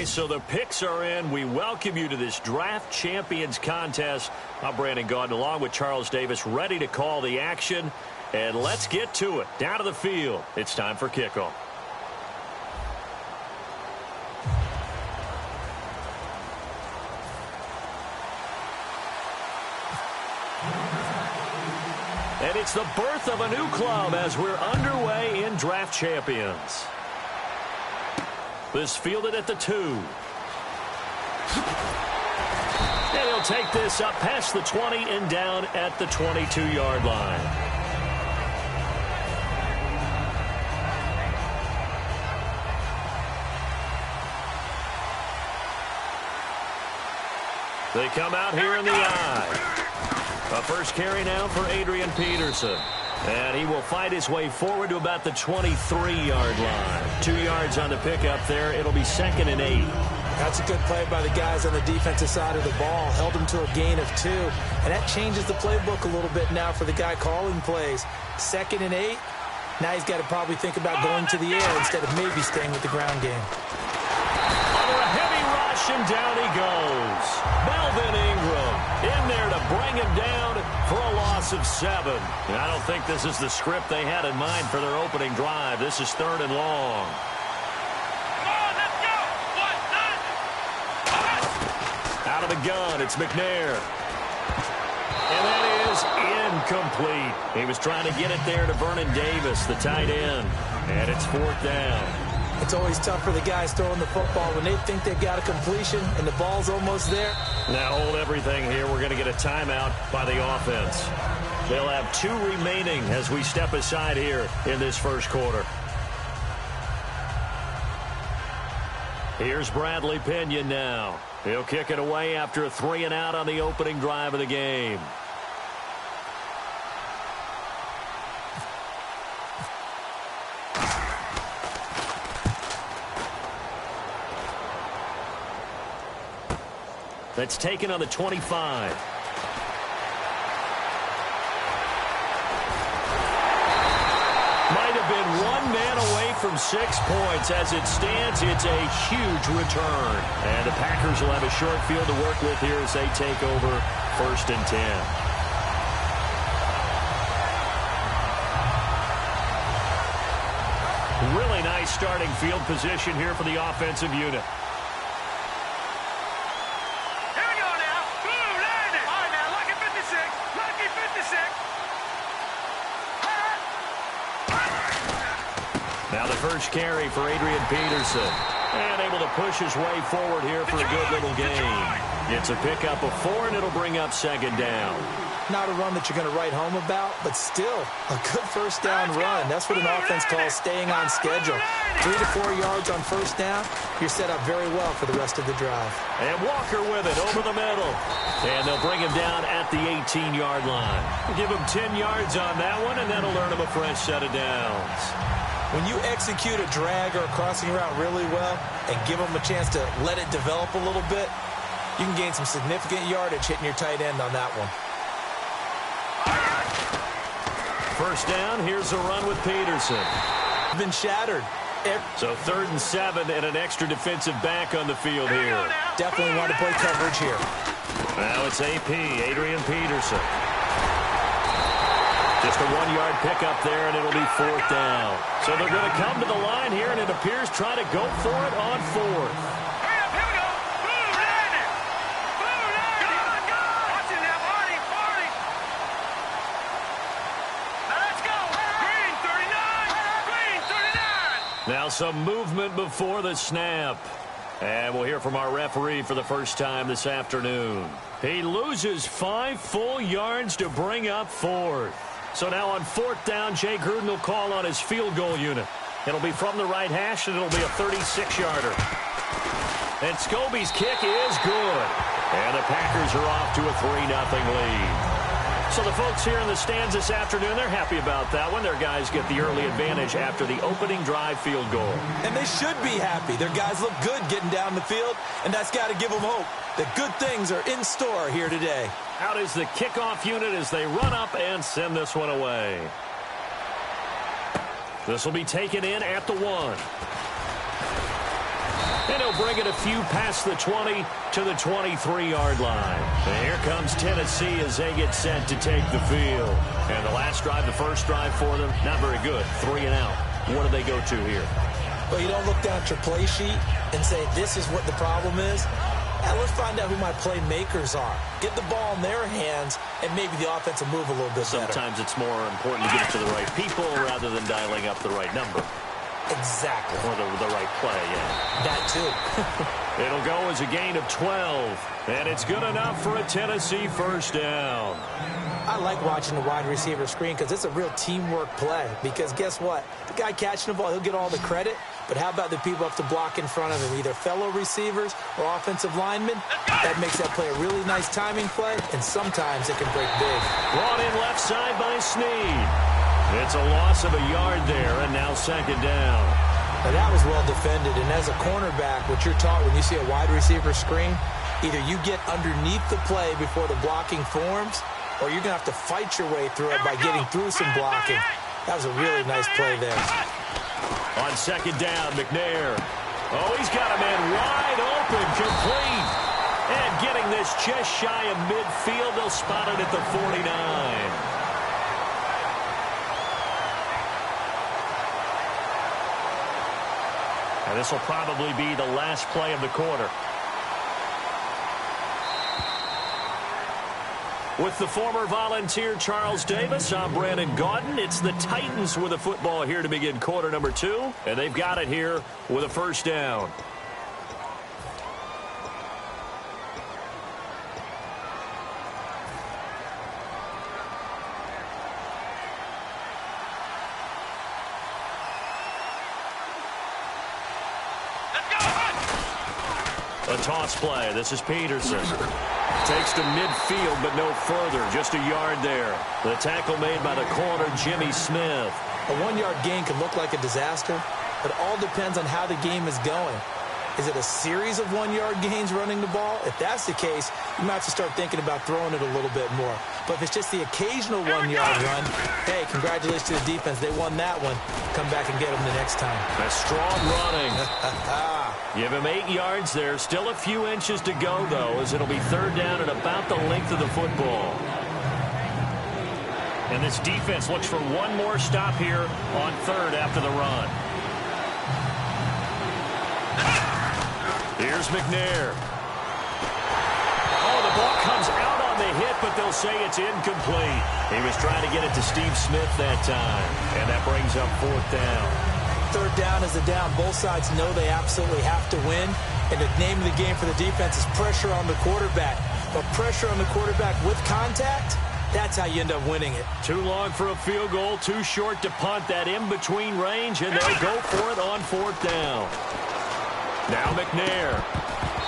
so the picks are in. We welcome you to this Draft Champions contest. I'm Brandon Gaudin along with Charles Davis, ready to call the action. And let's get to it. Down to the field. It's time for kickoff. And it's the birth of a new club as we're underway in Draft Champions. This fielded at the 2. And he'll take this up past the 20 and down at the 22-yard line. They come out here in the eye. A first carry now for Adrian Peterson. And he will fight his way forward to about the 23-yard line. 2 yards on the pickup there. It'll be 2nd and 8. That's a good play by the guys on the defensive side of the ball. Held him to a gain of 2. And that changes the playbook a little bit now for the guy calling plays. 2nd and 8. Now he's got to probably think about going to the air instead of maybe staying with the ground game. Under a heavy rush, and down he goes. Melvin Ingram in there to bring him down for a loss of 7. And I don't think this is the script they had in mind for their opening drive. This is 3rd and long. Come on, let's go! Out of the gun, it's McNair. And that is incomplete. He was trying to get it there to Vernon Davis, the tight end. And it's 4th down. It's always tough for the guys throwing the football when they think they've got a completion and the ball's almost there. Now hold everything here. We're going to get a timeout by the offense. They'll have 2 remaining as we step aside here in this first quarter. Here's Bradley Pinion now. He'll kick it away after a 3 and out on the opening drive of the game. That's taken on the 25. Might have been 1 man away from 6 points. As it stands, it's a huge return. And the Packers will have a short field to work with here as they take over 1st and 10. Really nice starting field position here for the offensive unit. Now the first carry for Adrian Peterson. And able to push his way forward here for a good little gain. It's a pickup of 4, and it'll bring up 2nd down. Not a run that you're going to write home about, but still a good first down run. That's what an offense calls staying on schedule. 3 to 4 yards on first down. You're set up very well for the rest of the drive. And Walker with it over the middle. And they'll bring him down at the 18-yard line. Give him 10 yards on that one, and that'll earn him a fresh set of downs. When you execute a drag or a crossing route really well and give them a chance to let it develop a little bit, you can gain some significant yardage hitting your tight end on that one. First down, here's a run with Peterson. Been shattered. So 3rd and 7 and an extra defensive back on the field here. Definitely want to play coverage here. Now it's AP, Adrian Peterson. Just a 1-yard pickup there, and it'll be 4th down. So they're going to come to the line here, and it appears try to go for it on 4th. Hurry up, here we go. Boom, landing. Boom, landing. Go. Watching that party. Now let's go. Green 39. Green 39. Now some movement before the snap. And we'll hear from our referee for the first time this afternoon. He loses 5 full yards to bring up 4th. So now on 4th down, Jay Gruden will call on his field goal unit. It'll be from the right hash, and it'll be a 36-yarder. And Scobie's kick is good. And the Packers are off to a 3-0 lead. So the folks here in the stands this afternoon, they're happy about that one. Their guys get the early advantage after the opening drive field goal. And they should be happy. Their guys look good getting down the field, and that's got to give them hope that good things are in store here today. Out is the kickoff unit as they run up and send this one away. This will be taken in at the 1. And he'll bring it a few past the 20 to the 23-yard line. And here comes Tennessee as they get set to take the field. And the last drive, the first drive for them, not very good. 3 and out. What do they go to here? Well, you don't look down at your play sheet and say, this is what the problem is. Now, let's find out who my playmakers are. Get the ball in their hands, and maybe the offense will move a little bit better. Sometimes it's more important to get it to the right people rather than dialing up the right number. Exactly. Or the right play, yeah. That too. It'll go as a gain of 12, and it's good enough for a Tennessee first down. I like watching the wide receiver screen because it's a real teamwork play. Because guess what? The guy catching the ball, he'll get all the credit. But how about the people up to block in front of him, either fellow receivers or offensive linemen? That makes that play a really nice timing play, and sometimes it can break big. Brought in left side by Snead. It's a loss of a yard there, and now second down. Now that was well defended, and as a cornerback, what you're taught when you see a wide receiver screen, either you get underneath the play before the blocking forms, or you're going to have to fight your way through it by getting through some blocking. That was a really nice play there. On second down, McNair. Oh, he's got a man wide open, complete. And getting this just shy of midfield, they'll spot it at the 49. And this will probably be the last play of the quarter. With the former Volunteer Charles Davis, I'm Brandon Gaudin. It's the Titans with a football here to begin quarter number 2. And they've got it here with a first down. A toss play. This is Peterson. Takes to midfield, but no further. Just a yard there. The tackle made by the corner, Jimmy Smith. A 1-yard gain can look like a disaster, but it all depends on how the game is going. Is it a series of 1-yard gains running the ball? If that's the case, you might have to start thinking about throwing it a little bit more. But if it's just the occasional 1-yard run, hey, congratulations to the defense. They won that one. Come back and get them the next time. A strong running. Give him 8 yards there. Still a few inches to go, though, as it'll be third down at about the length of the football. And this defense looks for one more stop here on third after the run. Here's McNair. Oh, the ball comes out on the hit, but they'll say it's incomplete. He was trying to get it to Steve Smith that time, and that brings up fourth down. Third down is a down. Both sides know they absolutely have to win, and the name of the game for the defense is pressure on the quarterback. But pressure on the quarterback with contact, that's how you end up winning it. Too long for a field goal, too short to punt. That in-between range, and they'll go for it on fourth down. Now McNair.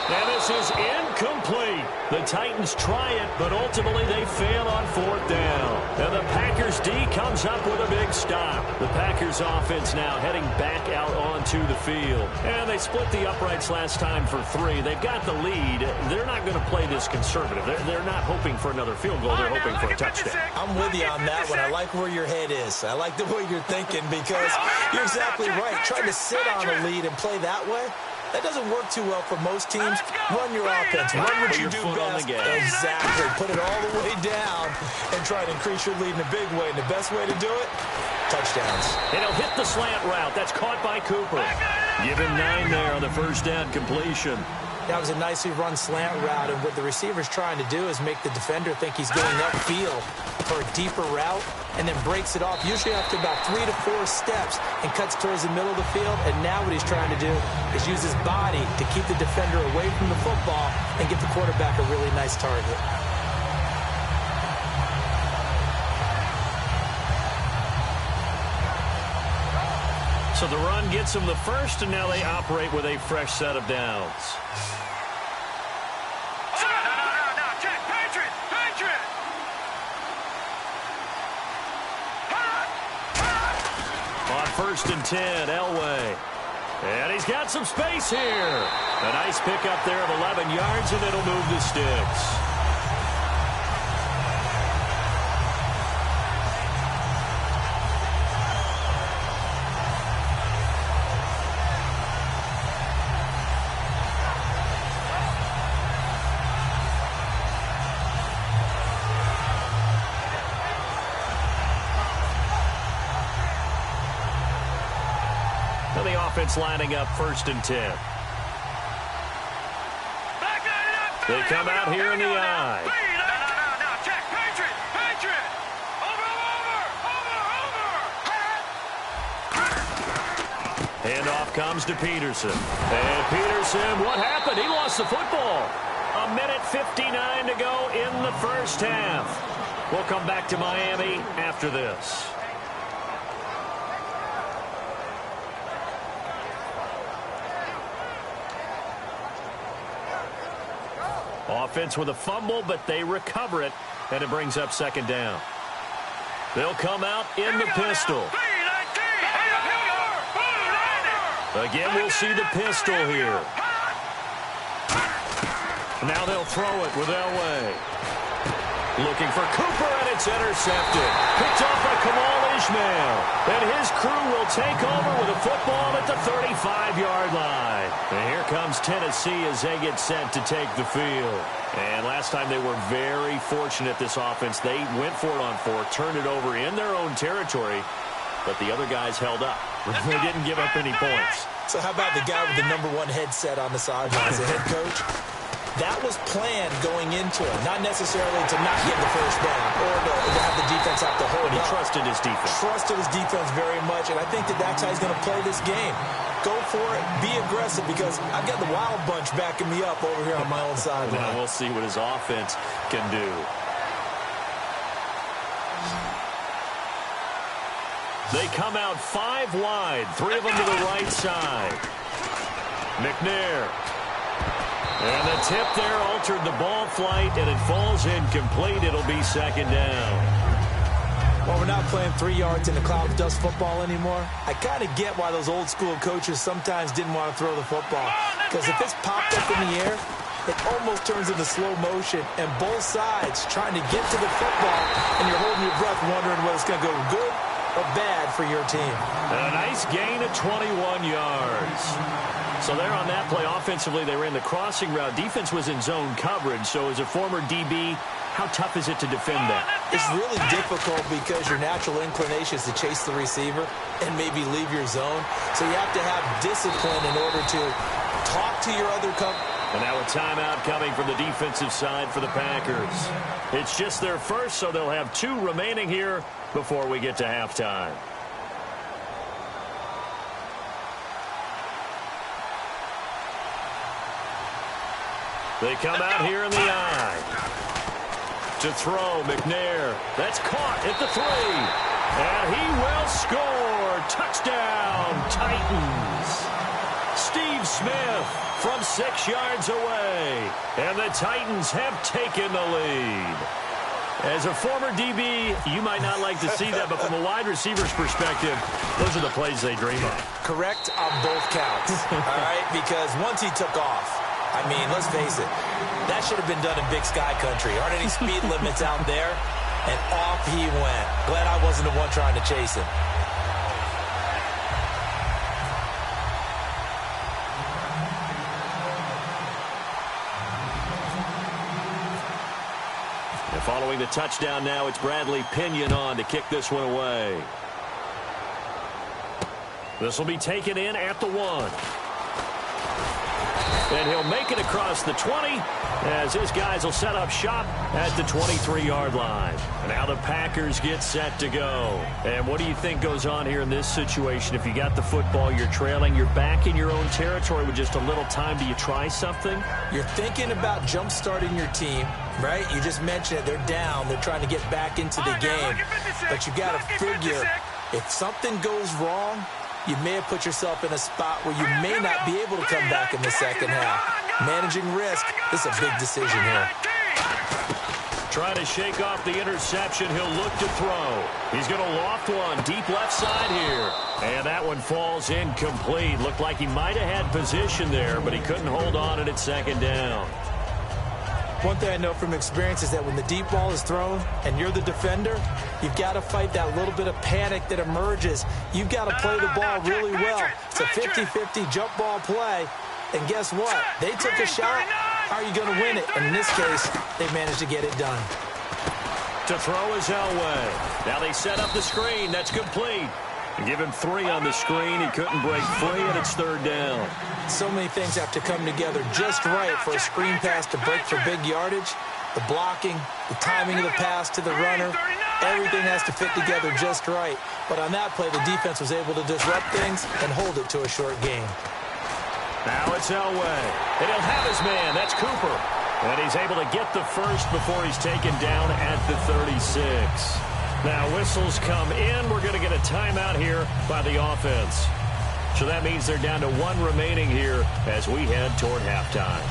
And this is incomplete. The Titans try it, but ultimately they fail on fourth down. And the Packers D comes up with a big stop. The Packers offense now heading back out onto the field. And they split the uprights last time for 3. They've got the lead. They're not going to play this conservative. They're not hoping for another field goal. They're hoping for a touchdown. I'm with you on that one. I like where your head is. I like the way you're thinking because you're exactly right. Trying to sit on a lead and play that way, that doesn't work too well for most teams. Run your offense. Run what you do best. Exactly. Put it all the way down and try to increase your lead in a big way. And the best way to do it, touchdowns. And he'll hit the slant route. That's caught by Cooper. Give him 9 there on the first down completion. That was a nicely run slant route, and what the receiver's trying to do is make the defender think he's going upfield for a deeper route, and then breaks it off, usually after about 3 to 4 steps, and cuts towards the middle of the field. And now what he's trying to do is use his body to keep the defender away from the football and give the quarterback a really nice target. So the run gets them the first, and now they operate with a fresh set of downs. On first and 10, Elway. And he's got some space here. A nice pickup there of 11 yards, and it'll move the sticks. offense lining up 1st and 10. They come out here in the I. No, check. Patriot. Over. Handoff comes to Peterson. And Peterson, what happened? He lost the football. 1:59 to go in the first half. We'll come back to Miami after this. Offense with a fumble, but they recover it, and it brings up 2nd down. They'll come out in the pistol. Again, we'll see the pistol here. Now they'll throw it with Elway. Looking for Cooper, and it's intercepted. Picked off by Kamal Ishmael. And his crew will take over with a football at the 35-yard line. And here comes Tennessee as they get set to take the field. And last time they were very fortunate, this offense. They went for it on 4, turned it over in their own territory, but the other guys held up. They didn't give up any points. So how about the guy with the #1 headset on the sidelines, the head coach? That was planned going into it, not necessarily to not get the first down or to have the defense have to hold But he up. trusted his defense. Trusted his defense very much, and I think that's how he's going to play this game. Go for it, be aggressive, because I've got the Wild Bunch backing me up over here on my own sideline. Now we'll see what his offense can do. They come out 5 wide, 3 of them to the right side. McNair. And the tip there altered the ball flight, and it falls incomplete. It'll be 2nd down. Well, we're not playing 3 yards in the cloud of dust football anymore. I kind of get why those old school coaches sometimes didn't want to throw the football. Because if it's popped up in the air, it almost turns into slow motion, and both sides trying to get to the football, and you're holding your breath wondering whether it's going to go good or bad for your team. And a nice gain of 21 yards. So there on that play, offensively, they ran the crossing route. Defense was in zone coverage. So as a former DB, how tough is it to defend that? It's really difficult because your natural inclination is to chase the receiver and maybe leave your zone. So you have to have discipline in order to talk to your other And now a timeout coming from the defensive side for the Packers. It's just their first, so they'll have 2 remaining here before we get to halftime. They come out here in the I. To throw, McNair. That's caught at the 3. And he will score. Touchdown, Titans. Steve Smith from 6 yards away. And the Titans have taken the lead. As a former DB, you might not like to see that, but from a wide receiver's perspective, those are the plays they dream of. Correct on both counts, all right? Because once he took off, I mean, let's face it, that should have been done in Big Sky Country. Aren't any speed limits out there? And off he went. Glad I wasn't the one trying to chase him. And following the touchdown now, it's Bradley Pinion on to kick this one away. This will be taken in at the 1. And he'll make it across the 20 as his guys will set up shop at the 23-yard line. And now the Packers get set to go. And what do you think goes on here in this situation? If you got the football, you're trailing, you're back in your own territory with just a little time. Do you try something? You're thinking about jump-starting your team, right? You just mentioned it. They're down. They're trying to get back into the game. But you got to figure, if something goes wrong, you may have put yourself in a spot where you may not be able to come back in the second half. Managing risk is a big decision here. Trying to shake off the interception. He'll look to throw. He's going to loft one deep left side here. And that one falls incomplete. Looked like he might have had position there, but he couldn't hold on at 2nd down. One thing I know from experience is that when the deep ball is thrown and you're the defender, you've got to fight that little bit of panic that emerges. You've got to play the ball really well. It's a 50-50 jump ball play. And guess what? They took a shot. How are you going to win it? And in this case, they managed to get it done. To throw is Elway. Now they set up the screen. That's complete. Give him 3 on the screen. He couldn't break free, and it's 3rd down. So many things have to come together just right for a screen pass to break for big yardage. The blocking, the timing of the pass to the runner, everything has to fit together just right. But on that play, the defense was able to disrupt things and hold it to a short gain. Now it's Elway. And he'll have his man. That's Cooper. And he's able to get the first before he's taken down at the 36. Now whistles come in. We're going to get a timeout here by the offense. So that means they're down to 1 remaining here as we head toward halftime.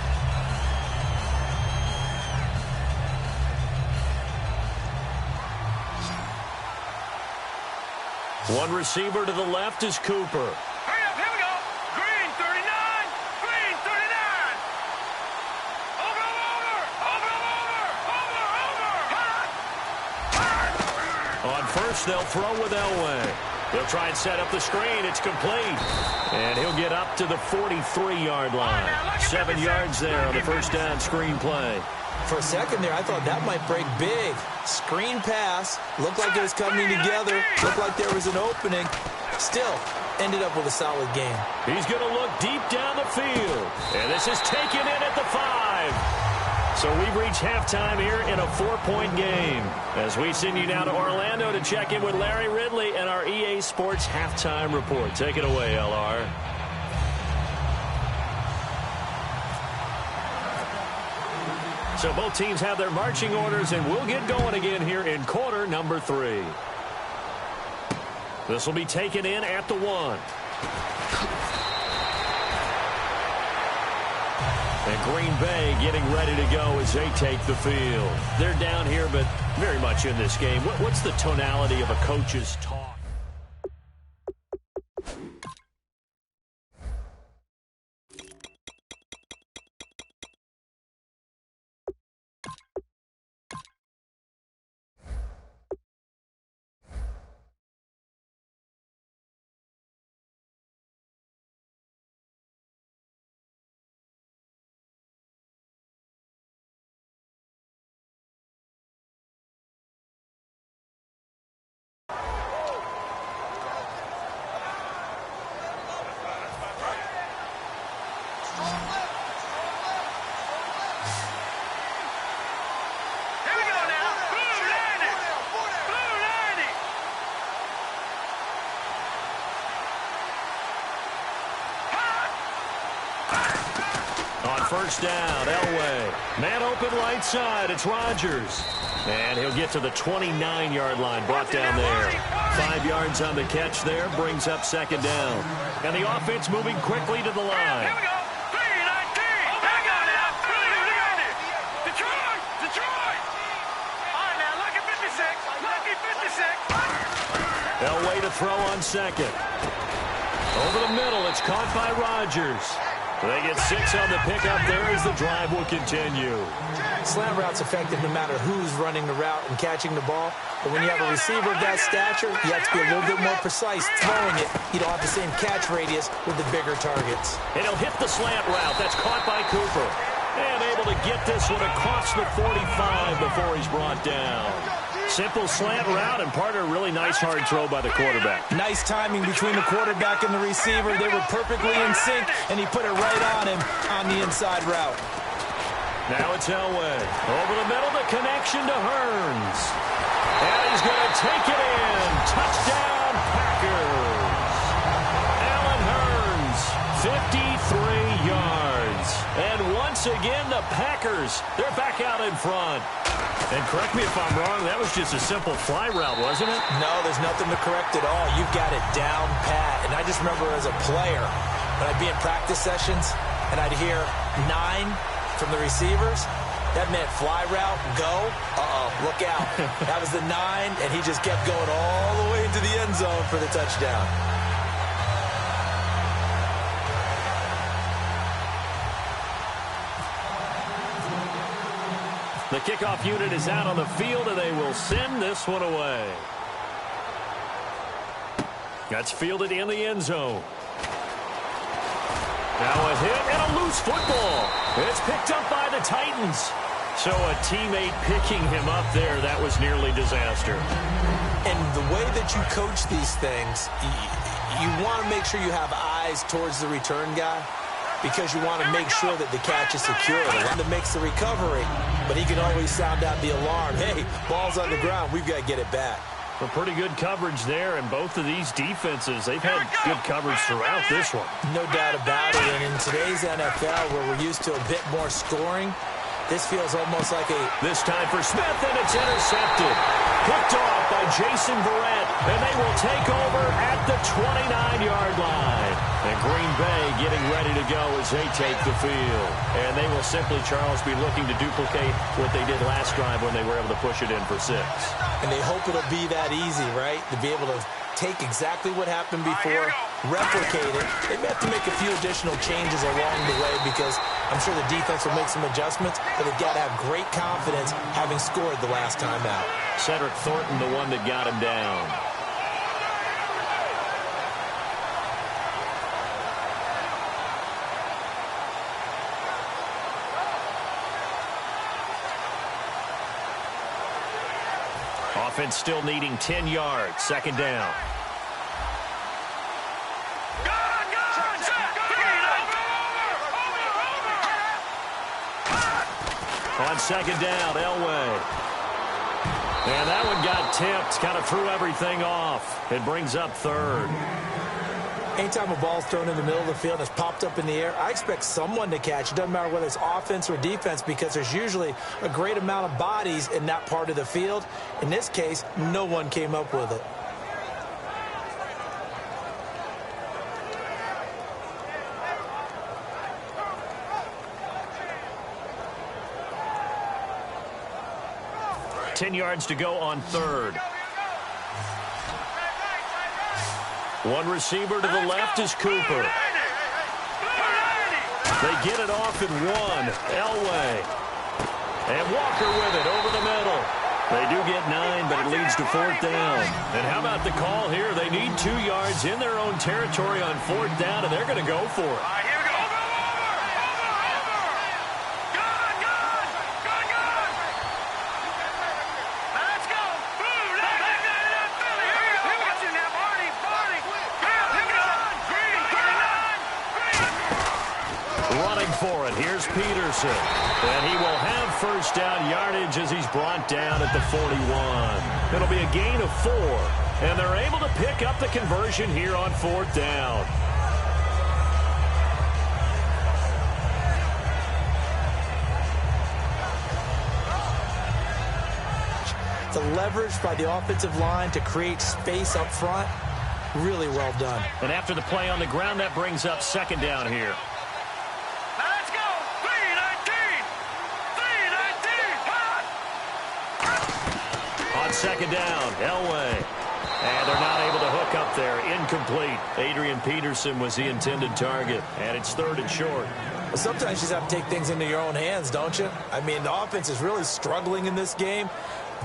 One receiver to the left is Cooper. Hurry up, here we go. Green 39. Green 39. Over. On first, they'll throw with Elway. He'll try and set up the screen. It's complete. And he'll get up to the 43-yard line. 7 yards there on the first down screen play. For a second there, I thought that might break big. Screen pass. Looked like it was coming together. Looked like there was an opening. Still, ended up with a solid game. He's going to look deep down the field. And this is taken in at the 5. So we've reached halftime here in a 4-point game. As we send you now to Orlando to check in with Larry Ridley and our EA Sports Halftime Report. Take it away, LR. So both teams have their marching orders, and we'll get going again here in quarter number 3. This will be taken in at the 1. And Green Bay getting ready to go as they take the field. They're down here, but very much in this game. What's the tonality of a coach's talk? First down, Elway. Man open right side, it's Rodgers. And he'll get to the 29-yard line, brought down there. 5 yards on the catch there, brings up 2nd down. And the offense moving quickly to the line. Here we go. 3-19. Hang on now. 3-19. Detroit. Detroit. All right, now, lucky 56. Lucky 56. Elway to throw on 2nd. Over the middle, it's caught by Rodgers. They get 6 on the pickup there as the drive will continue. Slant route's effective no matter who's running the route and catching the ball. But when you have a receiver of that stature, you have to be a little bit more precise throwing it. You don't have the same catch radius with the bigger targets. And he'll hit the slant route. That's caught by Cooper. And able to get this one across the 45 before he's brought down. Simple slant route, and part of a really nice hard throw by the quarterback. Nice timing between the quarterback and the receiver. They were perfectly in sync, and he put it right on him on the inside route. Now it's Elway. Over the middle, the connection to Hearns. And he's going to take it in. Touchdown, Packers. Allen Hearns, 53 yards. And once again, the Packers, they're back out in front. And correct me if I'm wrong, that was just a simple fly route, wasn't it? No, there's nothing to correct at all. You've got it down pat. And I just remember as a player, when I'd be in practice sessions, and I'd hear 9 from the receivers, that meant fly route, go, look out. That was the 9, and he just kept going all the way into the end zone for the touchdown. The kickoff unit is out on the field, and they will send this one away. That's fielded in the end zone. Now a hit and a loose football. It's picked up by the Titans. So a teammate picking him up there, that was nearly disaster. And the way that you coach these things, you want to make sure you have eyes towards the return guy because you want to make sure that the catch is secure. The one that makes the recovery, but he can always sound out the alarm. Hey, ball's on the ground. We've got to get it back. For pretty good coverage there, and both of these defenses, they've had good coverage throughout this one. No doubt about it. And in today's NFL, where we're used to a bit more scoring, this feels almost like a... This time for Smith, and it's intercepted. Picked off by Jason Verrett, and they will take over at the 29-yard line. And Green Bay getting ready to go as they take the field. And they will simply, Charles, be looking to duplicate what they did last drive when they were able to push it in for 6. And they hope it'll be that easy, right? To be able to take exactly what happened before, replicate it. They may have to make a few additional changes along the way because I'm sure the defense will make some adjustments, but they've got to have great confidence having scored the last time out. Cedric Thornton, the one that got him down. Offense still needing 10 yards. Second down. On second down, Elway. And that one got tipped. Kind of threw everything off. It brings up third. Anytime a ball's thrown in the middle of the field and it's popped up in the air, I expect someone to catch. It doesn't matter whether it's offense or defense because there's usually a great amount of bodies in that part of the field. In this case, no one came up with it. Ten yards to go on third. One receiver to the left is Cooper. They get it off in one. Elway. And Walker with it over the middle. They do get 9, but it leads to fourth down. And how about the call here? They need 2 yards in their own territory on fourth down, and they're going to go for it. For it. Here's Peterson. And he will have first down yardage as he's brought down at the 41. It'll be a gain of 4. And they're able to pick up the conversion here on fourth down. The leverage by the offensive line to create space up front, really well done. And after the play on the ground, that brings up second down here. Second down, Elway. And they're not able to hook up there. Incomplete. Adrian Peterson was the intended target. And it's third and short. Well, sometimes you just have to take things into your own hands, don't you? I mean, the offense is really struggling in this game.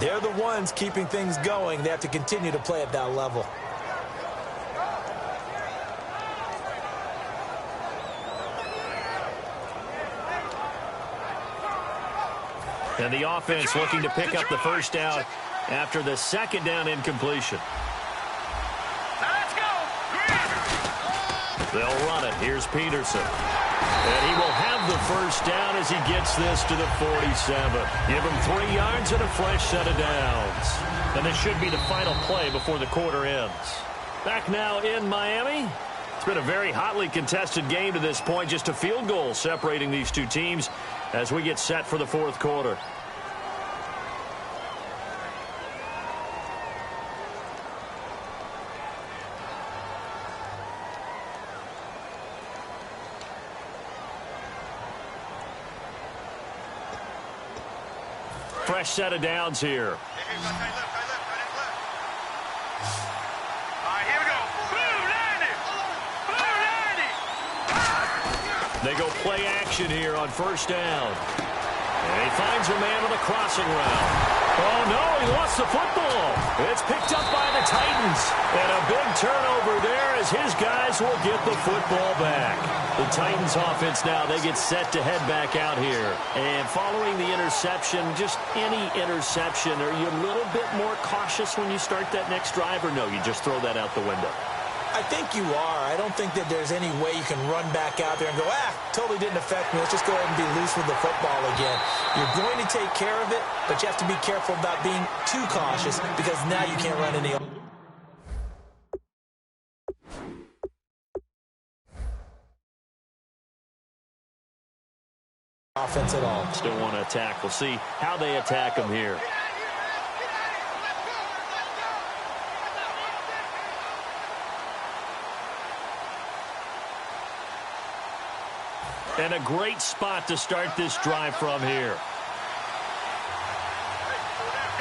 They're the ones keeping things going. They have to continue to play at that level. And the offense looking to pick up the first down after the second down incompletion. Let's go! They'll run it. Here's Peterson. And he will have the first down as he gets this to the 47. Give him 3 yards and a fresh set of downs. And this should be the final play before the quarter ends. Back now in Miami. It's been a very hotly contested game to this point. Just a field goal separating these two teams as we get set for the fourth quarter. Fresh set of downs here. All right, here we go. Blue 90. They go play action here on first down. And he finds a man on the crossing route. Oh, no, he lost the football. It's picked up by the Titans. And a big turnover there as his guys will get the football back. The Titans offense now, they get set to head back out here. here. And following the interception, just any interception, are you a little bit more cautious when you start that next drive, or no, you just throw that out the window? I think you are. I don't think that there's any way you can run back out there and go, totally didn't affect me. Let's just go ahead and be loose with the football again. You're going to take care of it, but you have to be careful about being too cautious because now you can't run any offense at all. Still want to attack. We'll see how they attack them here. And a great spot to start this drive from here.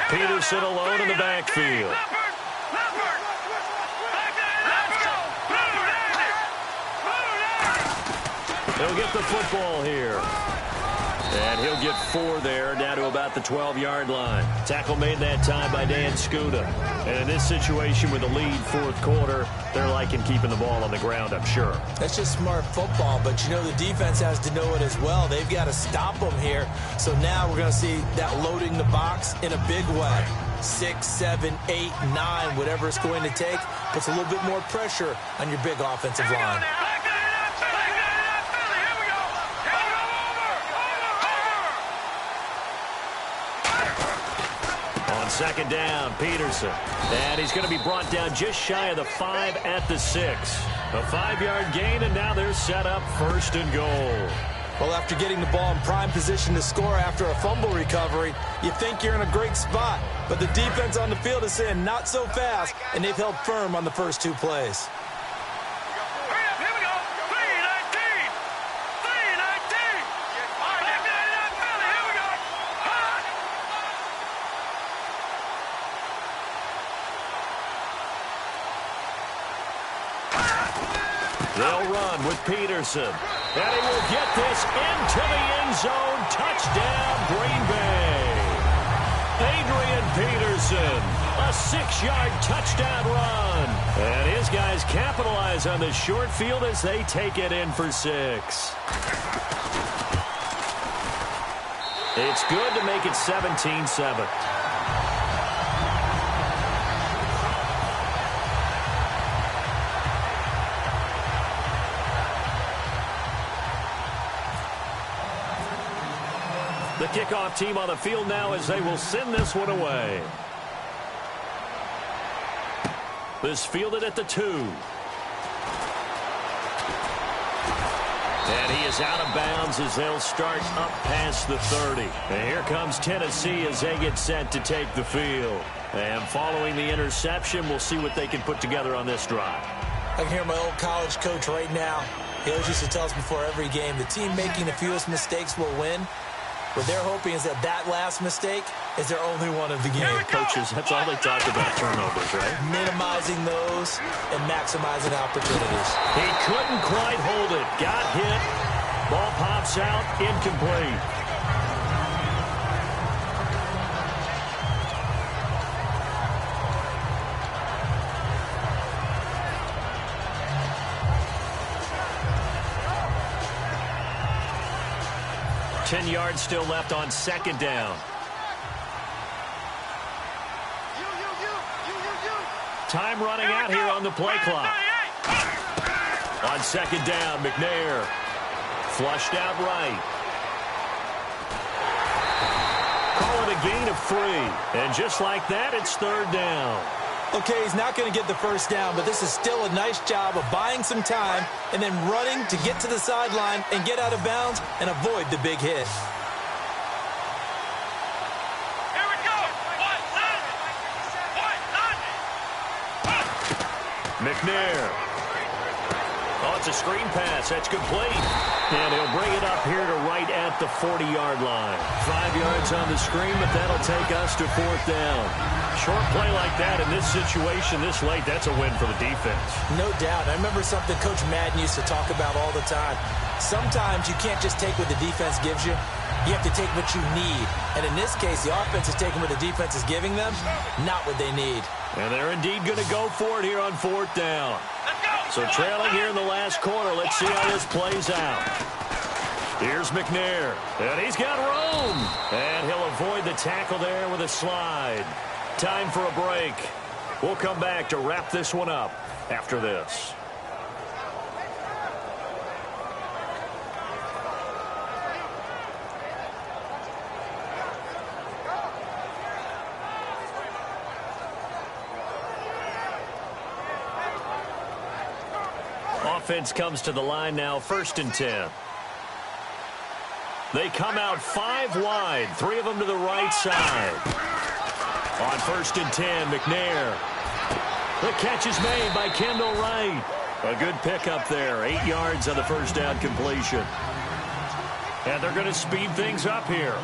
Peterson alone in the backfield. He'll get the football here. And he'll get 4 there, down to about the 12-yard line. Tackle made that time by Dan Scuda. And in this situation with a lead fourth quarter, they're liking keeping the ball on the ground, I'm sure. That's just smart football, but you know the defense has to know it as well. They've got to stop them here. So now we're going to see that loading the box in a big way. 6, 7, 8, 9, whatever it's going to take, puts a little bit more pressure on your big offensive line. Second down, Peterson. And he's going to be brought down just shy of the 5 at the 6. A 5-yard gain, and now they're set up 1st and goal. Well, after getting the ball in prime position to score after a fumble recovery, you think you're in a great spot. But the defense on the field is saying not so fast, and they've held firm on the first 2 plays. They'll run with Peterson. And he will get this into the end zone. Touchdown, Green Bay. Adrian Peterson, a 6-yard touchdown run. And his guys capitalize on the short field as they take it in for 6. It's good to make it 17-7. The kickoff team on the field now as they will send this one away. This fielded at the 2. And he is out of bounds as they'll start up past the 30. And here comes Tennessee as they get set to take the field. And following the interception, we'll see what they can put together on this drive. I can hear my old college coach right now. He always used to tell us before every game, the team making the fewest mistakes will win. What they're hoping is that last mistake is their only one of the game. Coaches, that's all they talk about, turnovers, right? Minimizing those and maximizing opportunities. He couldn't quite hold it. Got hit. Ball pops out. Incomplete. Ten yards still left on second down. Time running out here on the play clock. On second down, McNair. Flushed out right. Call it a gain of 3. And just like that, it's third down. Okay, he's not going to get the first down, but this is still a nice job of buying some time and then running to get to the sideline and get out of bounds and avoid the big hit. Here we go. McNair. Oh, it's a screen pass. That's complete. And he'll bring it up here to right at the 40-yard line. 5 yards on the screen, but that'll take us to fourth down. Short play like that in this situation this late, that's a win for the defense. No doubt. I remember something Coach Madden used to talk about all the time. Sometimes you can't just take what the defense gives you. You have to take what you need. And in this case, the offense is taking what the defense is giving them, not what they need. And they're indeed going to go for it here on fourth down. So trailing here in the last quarter, let's see how this plays out. Here's McNair, and he's got room. And he'll avoid the tackle there with a slide. Time for a break. We'll come back to wrap this one up after this. Offense comes to the line now, 1st and 10. They come out 5 wide, 3 of them to the right side. On 1st and 10, McNair. The catch is made by Kendall Wright. A good pickup there, 8 yards on the first down completion. And they're going to speed things up here.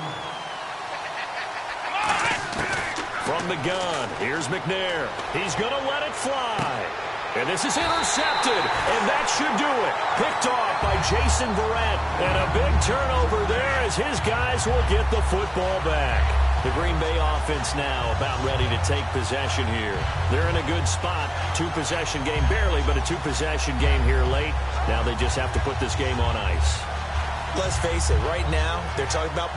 From the gun, here's McNair. He's going to let it fly. And this is intercepted, and that should do it. Picked off by Jason Verrett, and a big turnover there as his guys will get the football back. The Green Bay offense now about ready to take possession here. They're in a good spot. 2-possession game, barely, but a 2-possession game here late. Now they just have to put this game on ice. Let's face it, right now, they're talking about